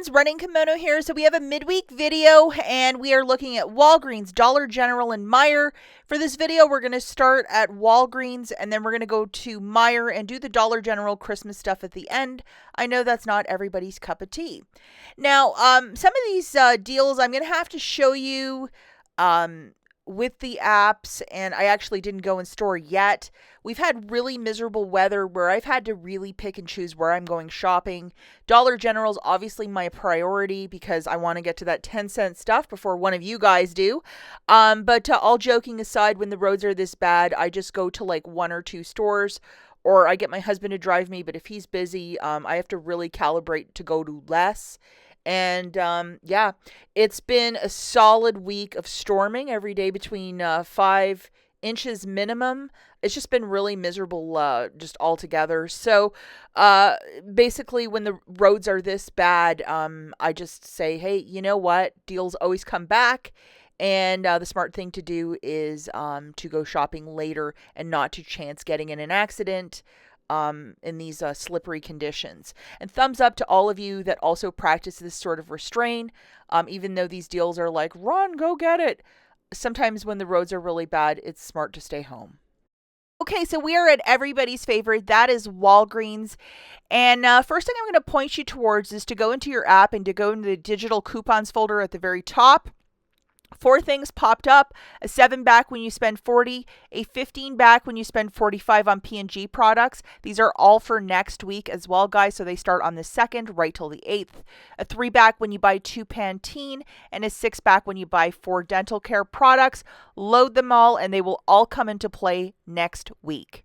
friends, Running Kimono here. So we have a midweek video and we are looking at Walgreens, Dollar General, and Meyer. For this video, we're going to start at Walgreens and then we're going to go to Meyer and do the Dollar General Christmas stuff at the end. I know that's not everybody's cup of tea. Now, some of these deals I'm going to have to show you with the apps, and I actually didn't go in store yet. We've had really miserable weather where I've had to really pick and choose where I'm going shopping. Dollar General is obviously my priority because I want to get to that 10-cent stuff before one of you guys do. But all joking aside, when the roads are this bad, I just go to like one or two stores, or I get my husband to drive me. But if he's busy, I have to really calibrate to go to less. And yeah, it's been a solid week of storming every day between 5 inches minimum. It's just been really miserable just altogether. So basically, when the roads are this bad, I just say, hey, you know what? Deals always come back. And the smart thing to do is to go shopping later and not to chance getting in an accident in these slippery conditions. And thumbs up to all of you that also practice this sort of restraint, even though these deals are like, run, go get it. Sometimes when the roads are really bad, it's smart to stay home. Okay, so we are at everybody's favorite. That is Walgreens. And first thing I'm going to point you towards is to go into your app and to go into the digital coupons folder at the very top. 4 things popped up: a 7 back when you spend 40, a 15 back when you spend 45 on P&G products. These are all for next week as well, guys, so they start on the 2nd right till the 8th. A 3 back when you buy 2 Pantene, and a 6 back when you buy 4 dental care products. Load them all and they will all come into play next week.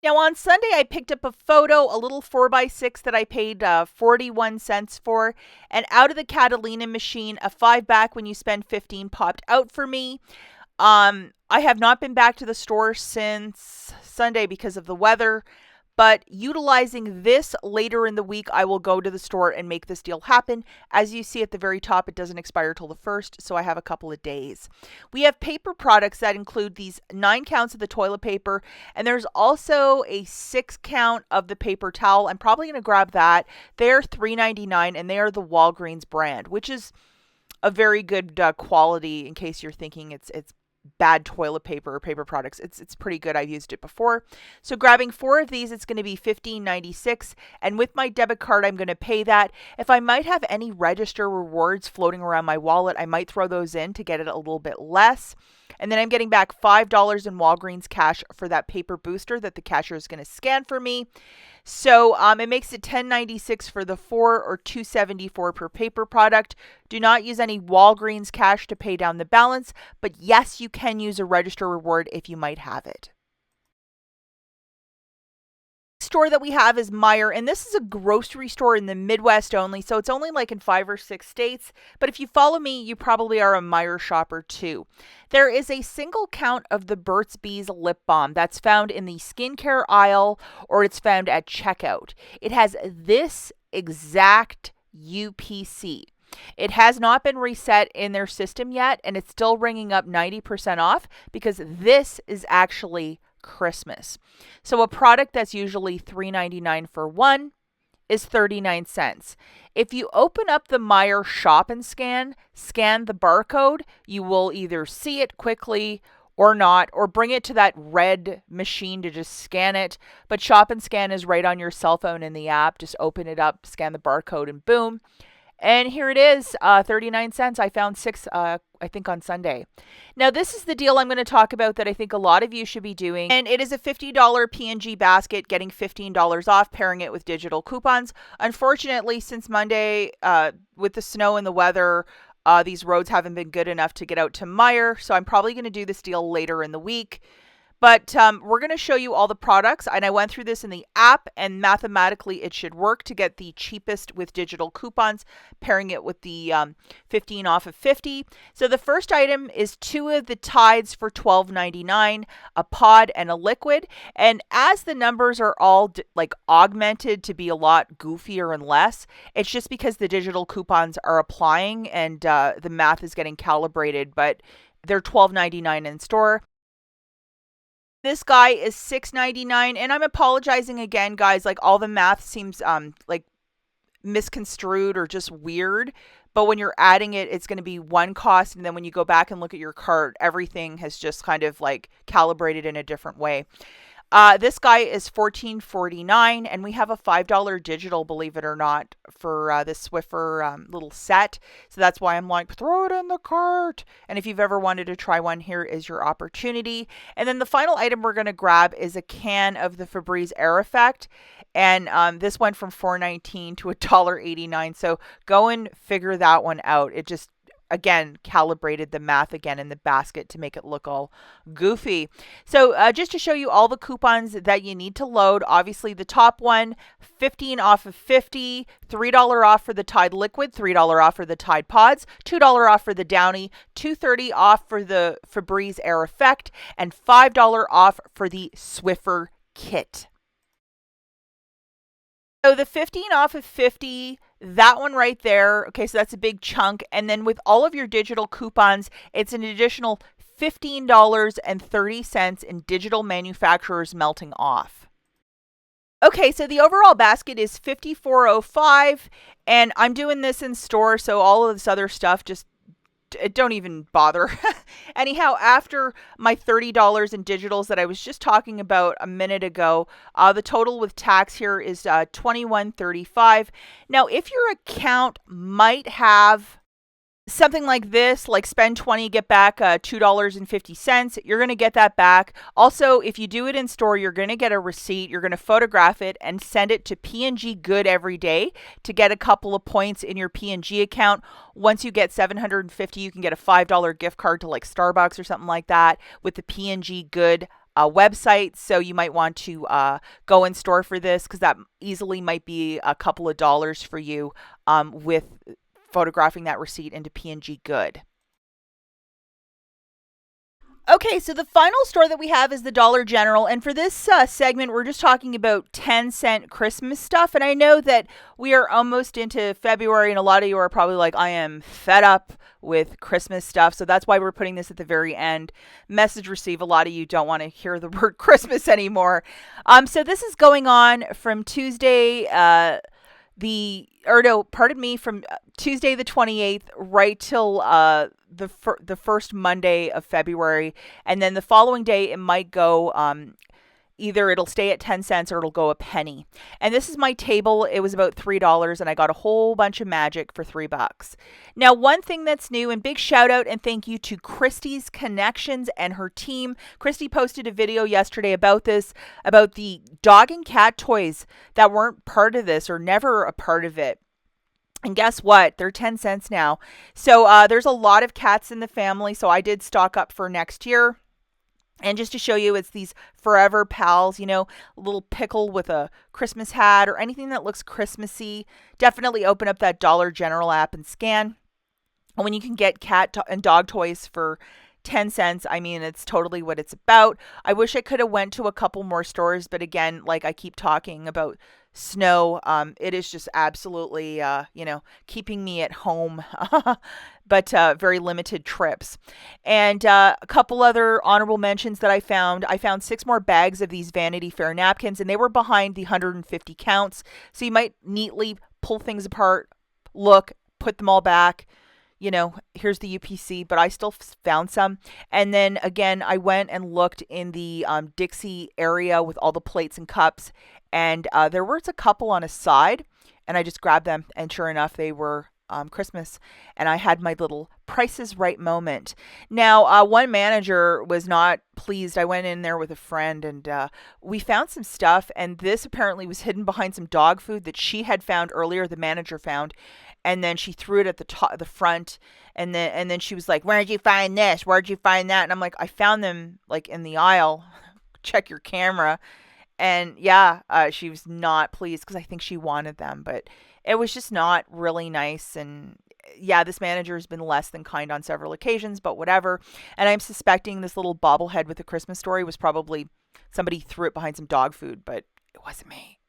Now on Sunday, I picked up a photo, a little 4x6 that I paid 41 cents for. And out of the Catalina machine, a 5 back when you spend 15 popped out for me. I have not been back to the store since Sunday because of the weather. But utilizing this later in the week, I will go to the store and make this deal happen. As you see at the very top, it doesn't expire till the 1st, so I have a couple of days. We have paper products that include these 9 counts of the toilet paper, and there's also a 6 count of the paper towel. I'm probably going to grab that. They're $3.99, and they are the Walgreens brand, which is a very good quality in case you're thinking it's bad toilet paper or paper products. It's pretty good. I've used it before. So grabbing 4 of these, it's going to be $15.96. And with my debit card, I'm going to pay that. If I might have any register rewards floating around my wallet, I might throw those in to get it a little bit less. And then I'm getting back $5 in Walgreens cash for that paper booster that the cashier is going to scan for me. So it makes it $10.96 for the 4 or $2.74 per paper product. Do not use any Walgreens cash to pay down the balance, but yes, you can use a register reward if you might have it. Store that we have is Meyer, and this is a grocery store in the Midwest only, so it's only like in 5 or 6 states. But if you follow me, you probably are a Meyer shopper too. There is a single count of the Burt's Bees lip balm that's found in the skincare aisle, or it's found at checkout. It has this exact UPC. It has not been reset in their system yet, and it's still ringing up 90% off because this is actually Christmas. So a product that's usually $3.99 for one is 39 cents. If you open up the Meyer shop and scan the barcode, you will either see it quickly or not, or bring it to that red machine to just scan it. But shop and scan is right on your cell phone in the app. Just open it up, scan the barcode, and boom. And here it is, 39 cents. I found 6, I think, on Sunday. Now, this is the deal I'm going to talk about that I think a lot of you should be doing. And it is a $50 P&G basket, getting $15 off, pairing it with digital coupons. Unfortunately, since Monday, with the snow and the weather, these roads haven't been good enough to get out to Meyer. So I'm probably going to do this deal later in the week. But we're going to show you all the products, and I went through this in the app, and mathematically it should work to get the cheapest with digital coupons, pairing it with the 15 off of 50. So the first item is 2 of the Tides for $12.99, a pod and a liquid. And as the numbers are all like augmented to be a lot goofier and less, it's just because the digital coupons are applying and the math is getting calibrated, but they're $12.99 in store. This guy is $6.99, and I'm apologizing again, guys. Like, all the math seems like misconstrued or just weird. But when you're adding it, it's going to be one cost. And then when you go back and look at your cart, everything has just kind of like calibrated in a different way. This guy is $14.49, and we have a $5 digital, believe it or not, for this Swiffer little set. So that's why I'm like, throw it in the cart. And if you've ever wanted to try one, here is your opportunity. And then the final item we're going to grab is a can of the Febreze Air Effect. And this went from $4.19 to $1.89. So go and figure that one out. It just, again, calibrated the math again in the basket to make it look all goofy. So just to show you all the coupons that you need to load, obviously the top one, 15 off of 50, $3 off for the Tide Liquid, $3 off for the Tide Pods, $2 off for the Downy, $2.30 off for the Febreze Air Effect, and $5 off for the Swiffer Kit. So the 15 off of 50, that one right there, okay, so that's a big chunk. And then with all of your digital coupons, it's an additional $15.30 in digital manufacturers melting off. Okay, so the overall basket is $54.05, and I'm doing this in store, so all of this other stuff just don't even bother. Anyhow, after my $30 in digitals that I was just talking about a minute ago, the total with tax here is $21.35. Now, if your account might have something like this, like spend 20, get back $2.50, you're going to get that back. Also, if you do it in store, you're going to get a receipt. You're going to photograph it and send it to P&G Good every day to get a couple of points in your P&G account. Once you get 750, you can get a $5 gift card to like Starbucks or something like that with the P&G Good website. So you might want to go in store for this, because that easily might be a couple of dollars for you with photographing that receipt into P&G Good. Okay, so the final store that we have is the Dollar General, and for this segment, we're just talking about 10-cent Christmas stuff, and I know that we are almost into February, and a lot of you are probably like, I am fed up with Christmas stuff, so that's why we're putting this at the very end. Message received, a lot of you don't want to hear the word Christmas anymore. So this is going on from Tuesday, from Tuesday the 28th right till the first Monday of February, and then the following day it might go either it'll stay at 10 cents or it'll go a penny. And this is my table. It was about $3, and I got a whole bunch of magic for $3. Now, one thing that's new, and big shout out and thank you to Christy's Connections and her team. Christy posted a video yesterday about this, about the dog and cat toys that weren't part of this or never a part of it. And guess what? They're 10 cents now. So there's a lot of cats in the family, so I did stock up for next year. And just to show you, it's these Forever Pals, a little pickle with a Christmas hat or anything that looks Christmassy. Definitely open up that Dollar General app and scan. And when you can get cat and dog toys for 10 cents, I mean, it's totally what it's about. I wish I could have went to a couple more stores, but again, like I keep talking about snow, it is just absolutely, keeping me at home, but very limited trips. And a couple other honorable mentions that I found. I found 6 more bags of these Vanity Fair napkins, and they were behind the 150 counts. So you might neatly pull things apart, look, put them all back. Here's the UPC, but I still found some. And then again, I went and looked in the Dixie area with all the plates and cups, and there was a couple on a side, and I just grabbed them, and sure enough, they were Christmas, and I had my little Price is Right moment. Now, one manager was not pleased. I went in there with a friend, and we found some stuff, and this apparently was hidden behind some dog food that she had found earlier, the manager found, and then she threw it at the front, and then she was like, "Where'd you find this? Where'd you find that?" And I'm like, "I found them like in the aisle. Check your camera." And yeah, she was not pleased because I think she wanted them, but it was just not really nice. And yeah, this manager has been less than kind on several occasions, but whatever. And I'm suspecting this little bobblehead with the Christmas story was probably somebody threw it behind some dog food, but it wasn't me.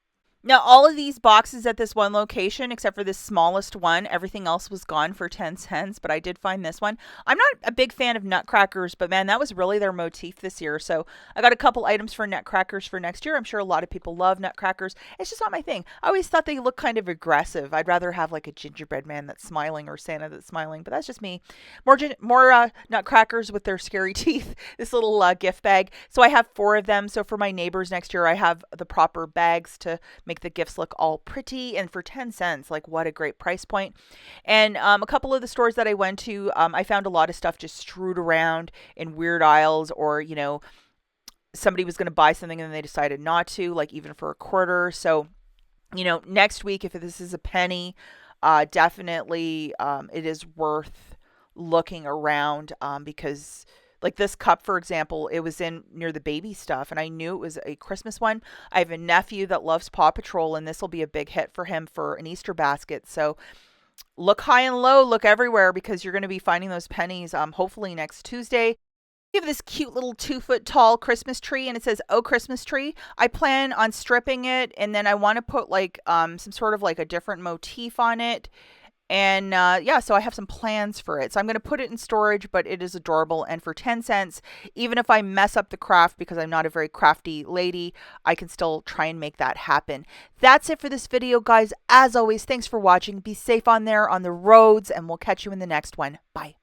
Now, all of these boxes at this one location, except for this smallest one, everything else was gone for 10 cents, but I did find this one. I'm not a big fan of nutcrackers, but man, that was really their motif this year. So I got a couple items for nutcrackers for next year. I'm sure a lot of people love nutcrackers. It's just not my thing. I always thought they look kind of aggressive. I'd rather have like a gingerbread man that's smiling or Santa that's smiling, but that's just me. More nutcrackers with their scary teeth. This little gift bag. So I have 4 of them. So for my neighbors next year, I have the proper bags to make the gifts look all pretty, and for 10 cents, like what a great price point. And a couple of the stores that I went to, I found a lot of stuff just strewed around in weird aisles, or somebody was going to buy something and then they decided not to, like even for a quarter. So next week, if this is a penny, definitely it is worth looking around, because like this cup, for example, it was in near the baby stuff, and I knew it was a Christmas one. I have a nephew that loves Paw Patrol, and this will be a big hit for him for an Easter basket. So look high and low, look everywhere, because you're going to be finding those pennies hopefully next Tuesday. We have this cute little 2-foot tall Christmas tree, and it says "Oh Christmas Tree." I plan on stripping it, and then I want to put like some sort of like a different motif on it. And yeah, so I have some plans for it. So I'm going to put it in storage, but it is adorable. And for 10 cents, even if I mess up the craft because I'm not a very crafty lady, I can still try and make that happen. That's it for this video, guys. As always, thanks for watching. Be safe on there on the roads, and we'll catch you in the next one. Bye.